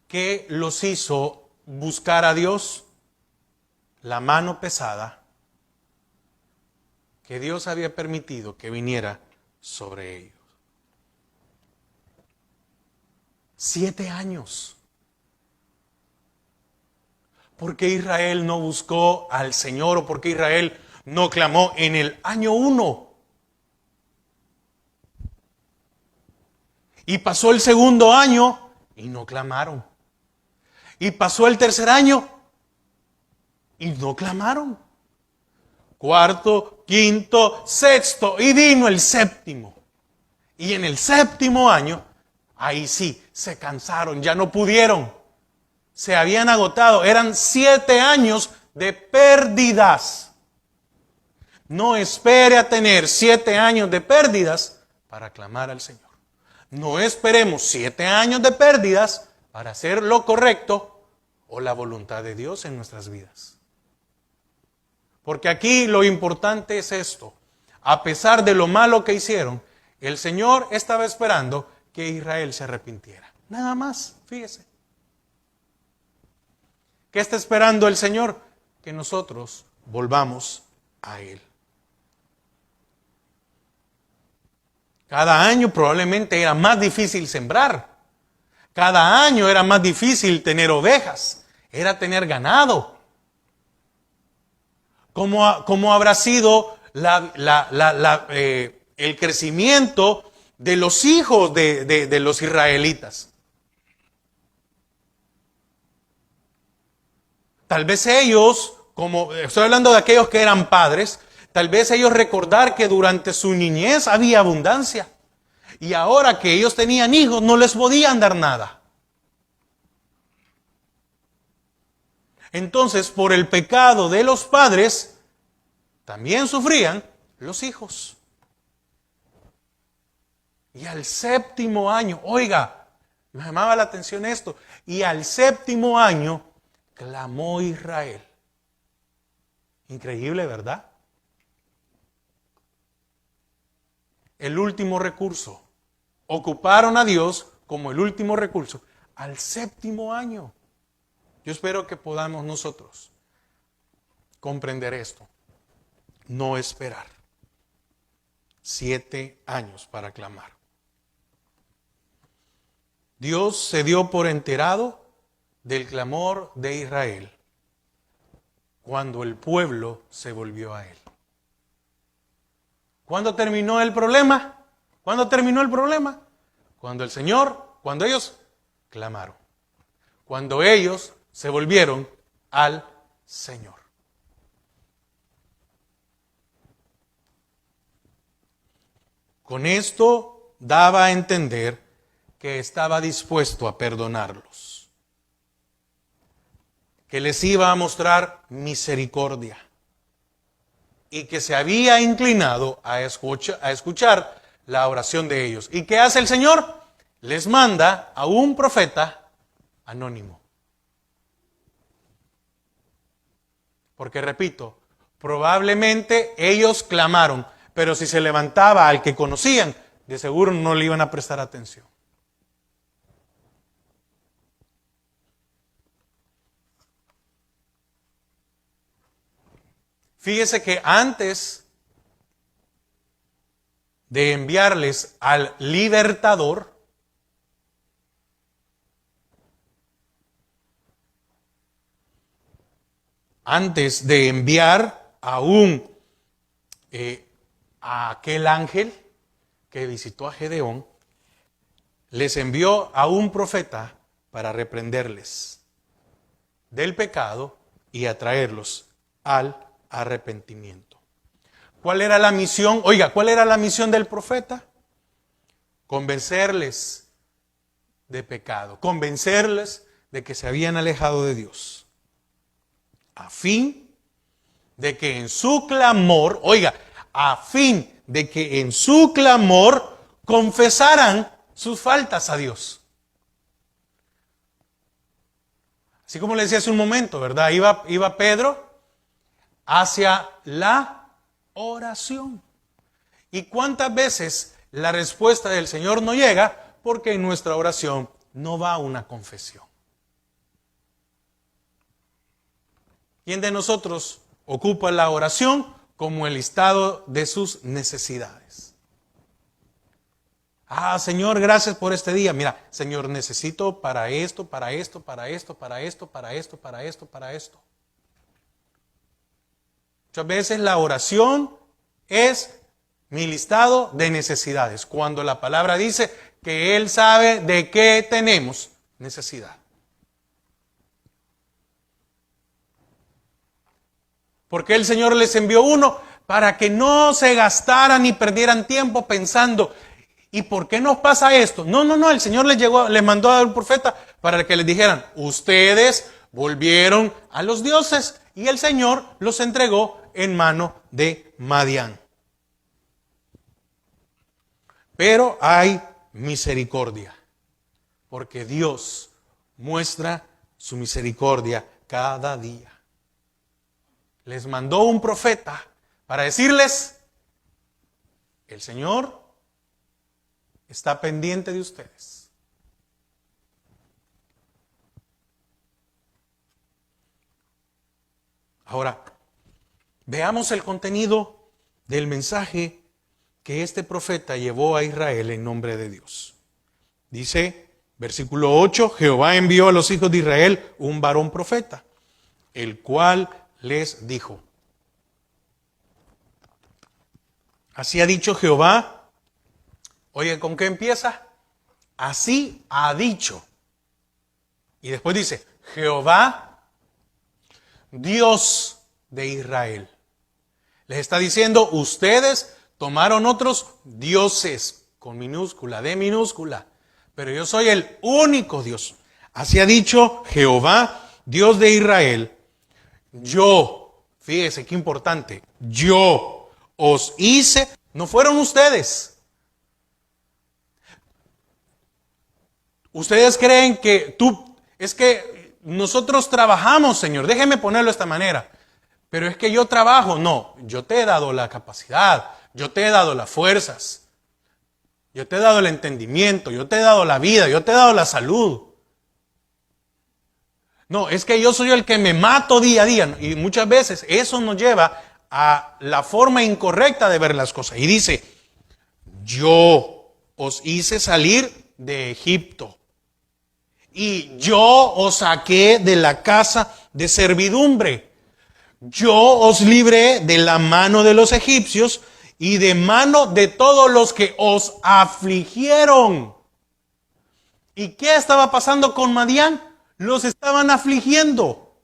¿Qué los hizo buscar a Dios? La mano pesada que Dios había permitido que viniera sobre ellos. 7 años. ¿Por qué Israel no buscó al Señor o por qué Israel no clamó en el año 1? Y pasó el segundo año y no clamaron. Y pasó el tercer año y no clamaron. Cuarto, quinto, sexto y vino el séptimo. Y en el séptimo año, ahí sí, se cansaron, ya no pudieron. Se habían agotado. Eran 7 años de pérdidas. No espere a tener 7 años de pérdidas para clamar al Señor. No esperemos 7 años de pérdidas para hacer lo correcto o la voluntad de Dios en nuestras vidas. Porque aquí lo importante es esto. A pesar de lo malo que hicieron, el Señor estaba esperando que Israel se arrepintiera. Nada más, fíjese. ¿Qué está esperando el Señor? Que nosotros volvamos a Él. Cada año probablemente era más difícil sembrar. Cada año era más difícil tener ovejas. Era tener ganado. ¿Cómo habrá sido el crecimiento de los hijos de los israelitas? Tal vez ellos, como estoy hablando de aquellos que eran padres, tal vez ellos recordar que durante su niñez había abundancia. Y ahora que ellos tenían hijos, no les podían dar nada. Entonces, por el pecado de los padres, también sufrían los hijos. Y al séptimo año, oiga, me llamaba la atención esto, y al séptimo año clamó Israel. Increíble, ¿verdad? El último recurso. Ocuparon a Dios como el último recurso al séptimo año. Yo espero que podamos nosotros comprender esto. No esperar 7 años para clamar. Dios se dio por enterado del clamor de Israel cuando el pueblo se volvió a Él. ¿Cuándo terminó el problema? ¿Cuándo terminó el problema? Cuando ellos clamaron. Cuando ellos se volvieron al Señor. Con esto daba a entender que estaba dispuesto a perdonarlos, que les iba a mostrar misericordia y que se había inclinado a escuchar la oración de ellos. ¿Y qué hace el Señor? Les manda a un profeta anónimo. Porque repito, probablemente ellos clamaron, pero si se levantaba al que conocían, de seguro no le iban a prestar atención. Fíjese que antes de enviarles al libertador, antes de enviar a aquel ángel que visitó a Gedeón, les envió a un profeta para reprenderles del pecado y atraerlos al arrepentimiento. ¿Cuál era la misión? Oiga, ¿cuál era la misión del profeta? Convencerles de pecado, convencerles de que se habían alejado de Dios, a fin de que en su clamor, oiga, a fin de que en su clamor confesaran sus faltas a Dios. Así como le decía hace un momento, ¿verdad? Iba Pedro hacia la oración. ¿Y cuántas veces la respuesta del Señor no llega? Porque en nuestra oración no va una confesión. ¿Quién de nosotros ocupa la oración como el listado de sus necesidades? Señor, gracias por este día. Mira, Señor, necesito para esto, para esto, para esto, para esto, para esto, para esto, para esto. Muchas veces la oración es mi listado de necesidades. Cuando la palabra dice que Él sabe de qué tenemos necesidad. Porque el Señor les envió uno para que no se gastaran ni perdieran tiempo pensando, ¿y por qué nos pasa esto? No, el Señor les mandó a un profeta para que les dijeran, ustedes volvieron a los dioses y el Señor los entregó en mano de Madián. Pero hay misericordia, porque Dios muestra su misericordia cada día. Les mandó un profeta para decirles, el Señor está pendiente de ustedes. Ahora, veamos el contenido del mensaje que este profeta llevó a Israel en nombre de Dios. Dice, versículo 8, Jehová envió a los hijos de Israel un varón profeta, el cual les dijo, así ha dicho Jehová. Oye, ¿con qué empieza? Así ha dicho. Y después dice, Jehová, Dios de Israel. Les está diciendo, ustedes tomaron otros dioses, con minúscula, de minúscula, pero yo soy el único Dios. Así ha dicho Jehová, Dios de Israel. Yo, fíjese qué importante, yo os hice, no fueron ustedes. Ustedes creen que es que nosotros trabajamos, Señor, déjeme ponerlo de esta manera, pero es que yo trabajo, no, yo te he dado la capacidad, yo te he dado las fuerzas, yo te he dado el entendimiento, yo te he dado la vida, yo te he dado la salud. No, es que yo soy el que me mato día a día. Y muchas veces eso nos lleva a la forma incorrecta de ver las cosas. Y dice, yo os hice salir de Egipto. Y yo os saqué de la casa de servidumbre. Yo os libré de la mano de los egipcios y de mano de todos los que os afligieron. ¿Y qué estaba pasando con Madián? Los estaban afligiendo.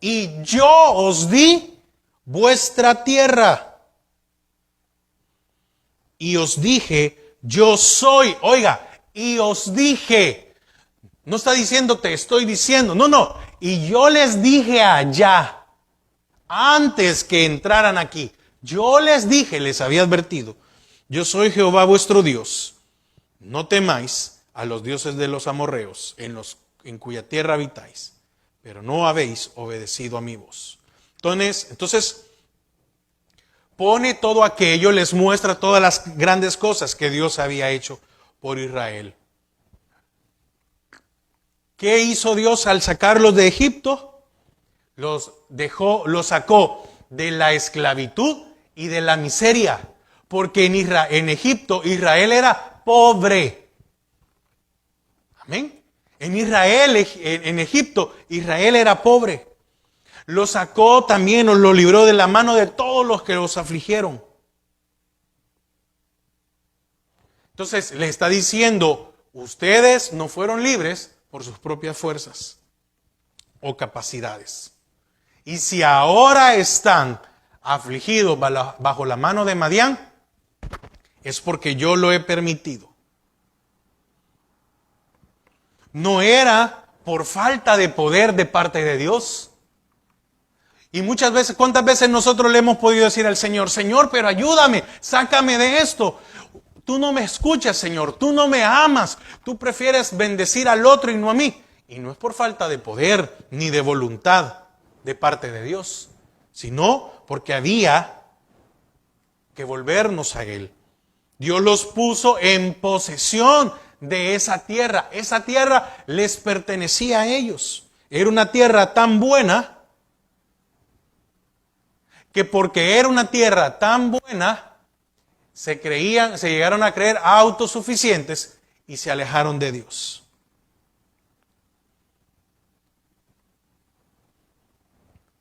Y yo os di vuestra tierra. Y os dije, yo soy, oiga, y os dije, no está diciendo te estoy diciendo, no, y yo les dije allá, antes que entraran aquí, yo les dije, les había advertido, yo soy Jehová vuestro Dios, no temáis a los dioses de los amorreos, en cuya tierra habitáis, pero no habéis obedecido a mi voz. Entonces, pone todo aquello, les muestra todas las grandes cosas que Dios había hecho por Israel. ¿Qué hizo Dios al sacarlos de Egipto? Los sacó de la esclavitud y de la miseria, porque en Egipto Israel era pobre. Amén. En Egipto, Israel era pobre. Lo sacó también, o lo libró de la mano de todos los que los afligieron. Entonces le está diciendo, ustedes no fueron libres por sus propias fuerzas o capacidades. Y si ahora están afligidos bajo la mano de Madián, es porque yo lo he permitido. No era por falta de poder de parte de Dios. Y muchas veces, ¿cuántas veces nosotros le hemos podido decir al Señor, Señor, pero ayúdame, sácame de esto? Tú no me escuchas, Señor, tú no me amas, tú prefieres bendecir al otro y no a mí. Y no es por falta de poder ni de voluntad de parte de Dios, sino porque había que volvernos a Él. Dios los puso en posesión de esa tierra. Esa tierra les pertenecía a ellos. Era una tierra tan buena que porque era una tierra tan buena, se llegaron a creer autosuficientes y se alejaron de Dios.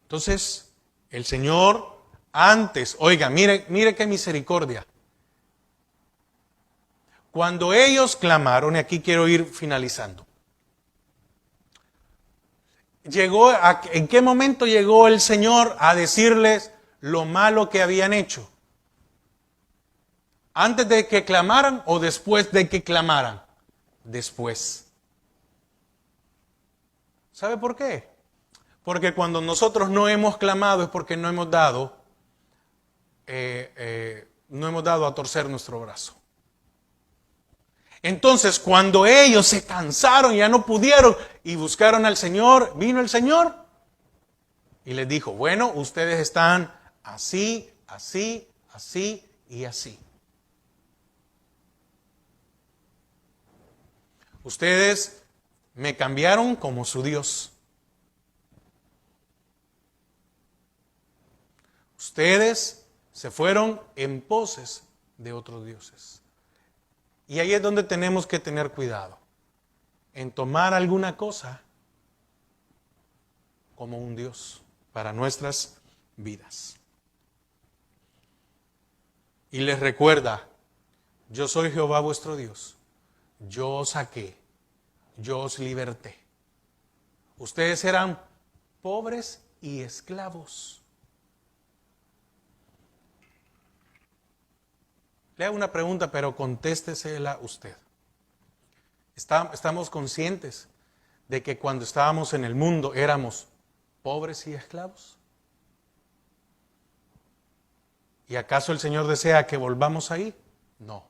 Entonces, el Señor antes, oiga, mire qué misericordia. Cuando ellos clamaron, y aquí quiero ir finalizando, ¿en qué momento llegó el Señor a decirles lo malo que habían hecho? ¿Antes de que clamaran o después de que clamaran? Después. ¿Sabe por qué? Porque cuando nosotros no hemos clamado es porque no hemos dado a torcer nuestro brazo. Entonces, cuando ellos se cansaron, ya no pudieron y buscaron al Señor, vino el Señor y les dijo, bueno, ustedes están así, así, así y así. Ustedes me cambiaron como su Dios. Ustedes se fueron en poses de otros dioses. Y ahí es donde tenemos que tener cuidado, en tomar alguna cosa como un Dios para nuestras vidas. Y les recuerda, yo soy Jehová vuestro Dios, yo os saqué, yo os liberté. Ustedes eran pobres y esclavos. Le hago una pregunta, pero contéstesela usted. ¿Estamos conscientes de que cuando estábamos en el mundo éramos pobres y esclavos? ¿Y acaso el Señor desea que volvamos ahí? No.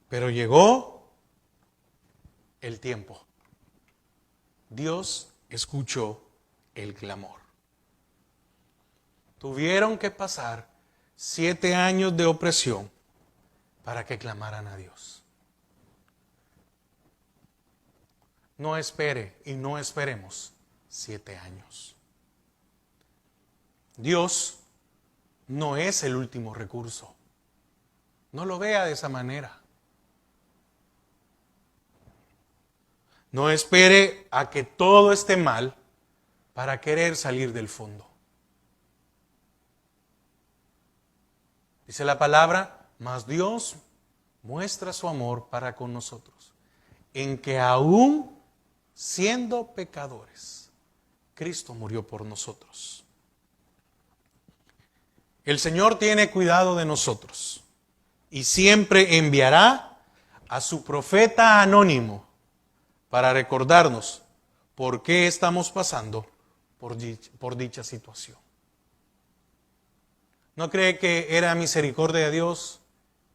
Pero llegó el tiempo. Dios escuchó el clamor. Tuvieron que pasar 7 años de opresión para que clamaran a Dios. No espere y no esperemos 7 años. Dios no es el último recurso. No lo vea de esa manera. No espere a que todo esté mal para querer salir del fondo. Dice la palabra, mas Dios muestra su amor para con nosotros, en que aún siendo pecadores, Cristo murió por nosotros. El Señor tiene cuidado de nosotros y siempre enviará a su profeta anónimo para recordarnos por qué estamos pasando por dicha situación. ¿No cree que era misericordia de Dios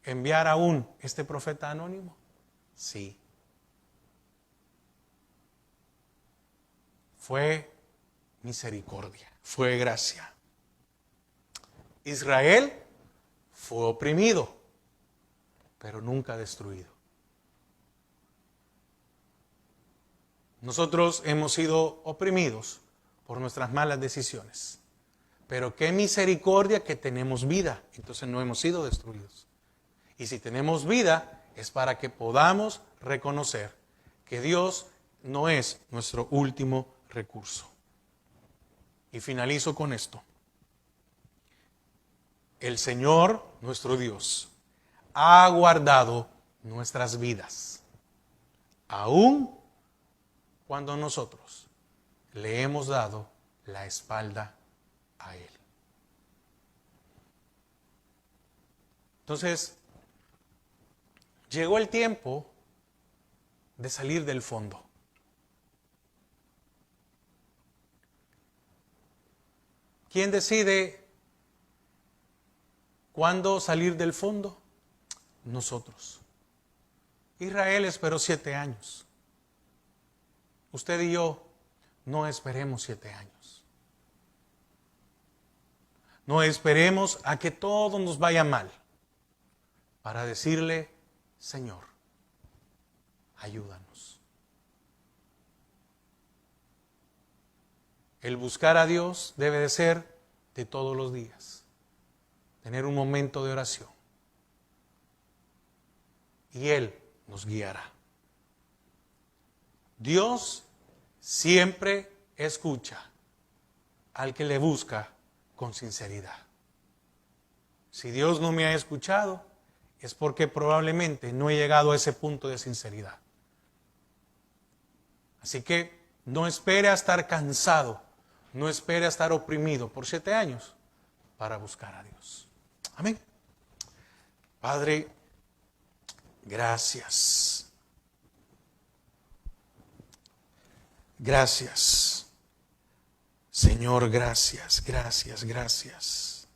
enviar aún este profeta anónimo? Sí. Fue misericordia, fue gracia. Israel fue oprimido, pero nunca destruido. Nosotros hemos sido oprimidos por nuestras malas decisiones. Pero qué misericordia que tenemos vida, entonces no hemos sido destruidos. Y si tenemos vida es para que podamos reconocer que Dios no es nuestro último recurso. Y finalizo con esto. El Señor, nuestro Dios, ha guardado nuestras vidas, aun cuando nosotros le hemos dado la espalda a Él. Entonces, llegó el tiempo de salir del fondo. ¿Quién decide cuándo salir del fondo? Nosotros. Israel esperó 7 años. Usted y yo no esperemos 7 años. No esperemos a que todo nos vaya mal para decirle, Señor, ayúdanos. El buscar a Dios debe de ser de todos los días. Tener un momento de oración. Y Él nos guiará. Dios siempre escucha al que le busca con sinceridad. Si Dios no me ha escuchado, es porque probablemente no he llegado a ese punto de sinceridad. Así que no espere a estar cansado, no espere a estar oprimido por 7 años para buscar a Dios. Amén. Padre, gracias. Gracias. Señor, gracias, gracias, gracias.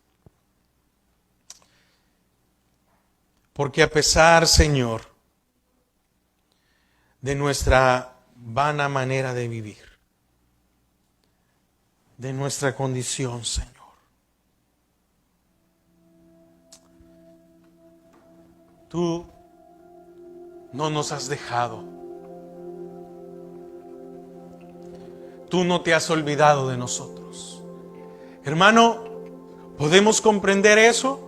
Porque a pesar, Señor, de nuestra vana manera de vivir, de nuestra condición, Señor, Tú no nos has dejado. Tú no te has olvidado de nosotros. Hermano, ¿podemos comprender eso?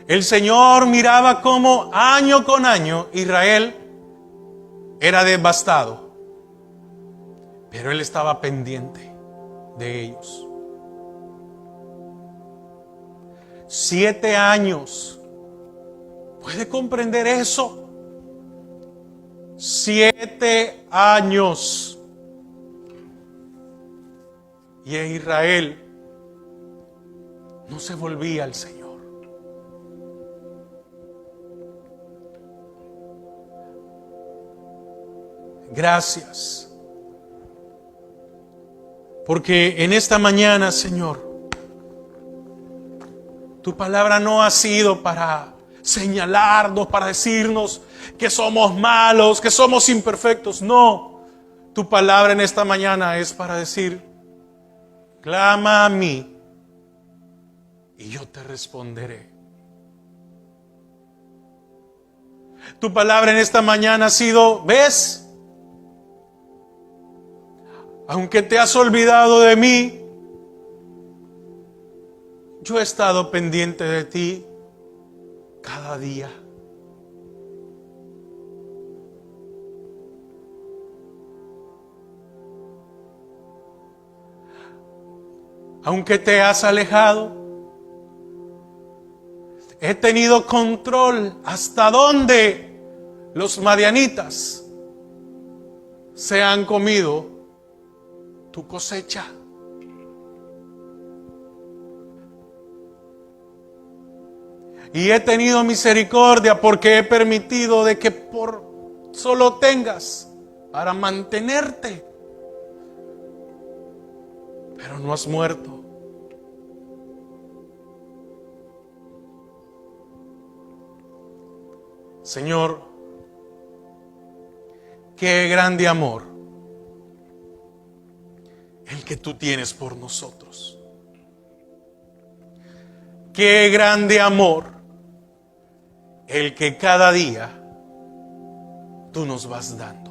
El Señor miraba cómo año con año Israel era devastado, pero Él estaba pendiente de ellos. 7 años. ¿Puede comprender eso? 7 años. Y Israel no se volvía al Señor. Gracias. Porque en esta mañana, Señor, Tu palabra no ha sido para señalarnos, para decirnos que somos malos, que somos imperfectos. No, Tu palabra en esta mañana es para decir: clama a mí y yo te responderé. Tu palabra en esta mañana ha sido: ¿ves? Aunque te has olvidado de mí, yo he estado pendiente de ti cada día. Aunque te has alejado, he tenido control hasta donde los madianitas se han comido tu cosecha. Y he tenido misericordia porque he permitido de que por solo tengas para mantenerte. Pero no has muerto. Señor, qué grande amor el que tú tienes por nosotros. Qué grande amor el que cada día tú nos vas dando.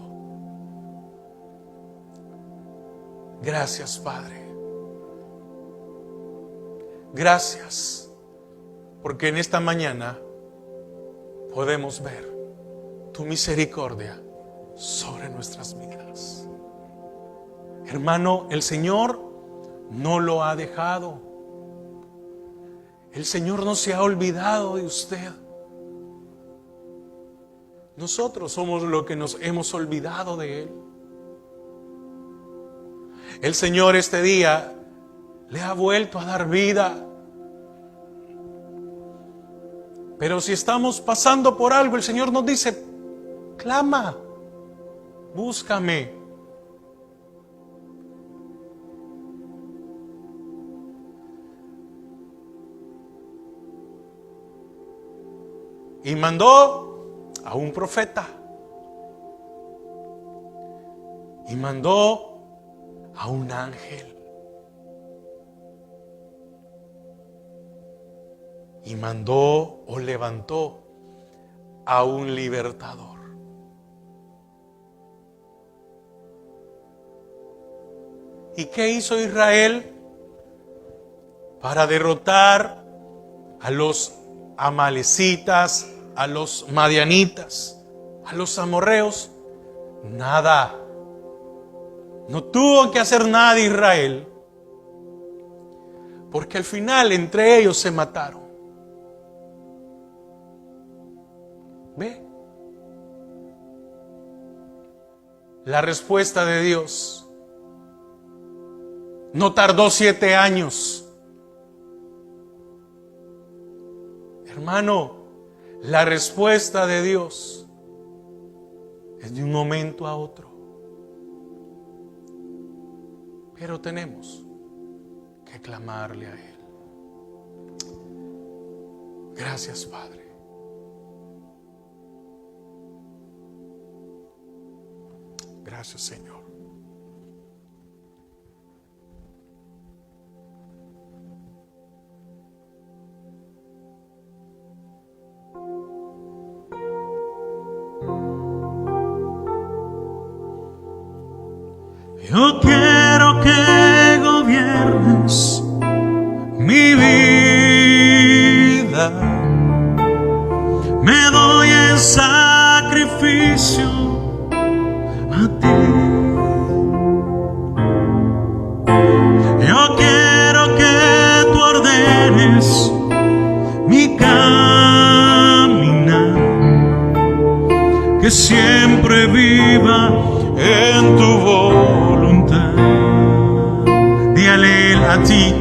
Gracias, Padre. Gracias, porque en esta mañana podemos ver tu misericordia sobre nuestras vidas. Hermano, el Señor no lo ha dejado. El Señor no se ha olvidado de usted. Nosotros somos los que nos hemos olvidado de Él. El Señor este día le ha vuelto a dar vida. Pero si estamos pasando por algo, el Señor nos dice: clama, búscame. Y mandó a un profeta. Y mandó a un ángel. Y mandó o levantó a un libertador. ¿Y qué hizo Israel para derrotar a los amalecitas, a los madianitas, a los amorreos? Nada. No tuvo que hacer nada Israel, porque al final entre ellos se mataron. Ve. La respuesta de Dios no tardó 7 años. Hermano, la respuesta de Dios es de un momento a otro. Pero tenemos que clamarle a Él. Gracias, Padre. Gracias, Señor. Yo quiero que gobiernes mi vida. Me doy en sacrificio a ti. Yo quiero que tú ordenes mi caminar, que siempre viva en tu voluntad. Díale a ti,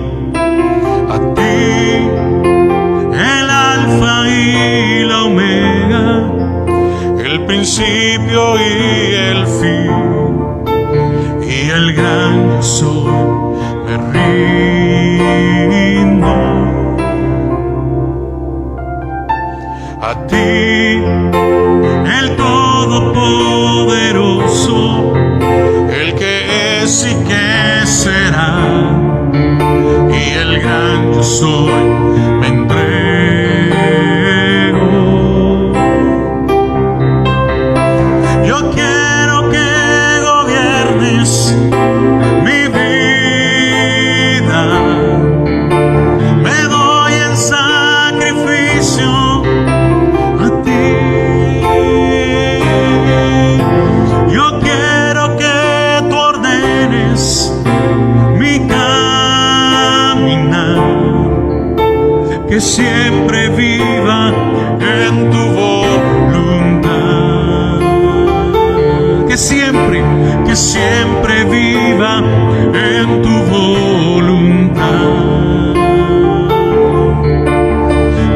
el alfa y la omega, el principio y el fin, y el gran yo soy, me rindo. A ti, el todopoderoso, el que es y que será, y el gran yo soy, me entrego. Yo quiero que gobiernes mi vida. Me doy en sacrificio a ti. Yo quiero que tú ordenes mi caminar, que siempre viva en tu voluntad. Que siempre viva en tu voluntad.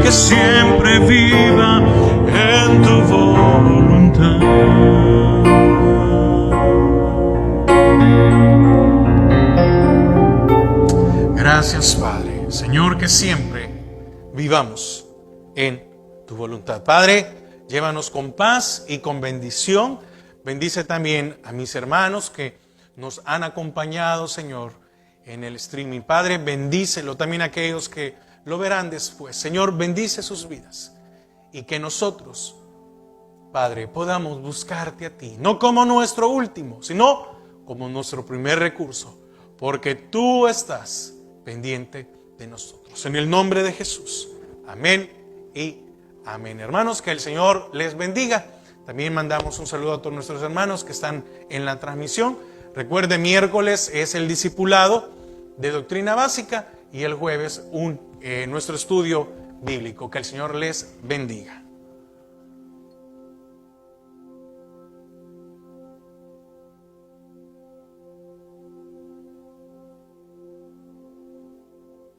Que siempre viva en tu voluntad. Gracias, Padre. Señor, que siempre vivamos en tu voluntad. Padre, llévanos con paz y con bendición. Bendice también a mis hermanos que nos han acompañado, Señor, en el streaming. Padre, bendícelo también a aquellos que lo verán después. Señor, bendice sus vidas. Y que nosotros, Padre, podamos buscarte a ti. No como nuestro último, sino como nuestro primer recurso. Porque tú estás pendiente de nosotros. En el nombre de Jesús. Amén y amén. Hermanos, que el Señor les bendiga. También mandamos un saludo a todos nuestros hermanos que están en la transmisión. Recuerde, miércoles es el discipulado de doctrina básica y el jueves nuestro estudio bíblico. Que el Señor les bendiga.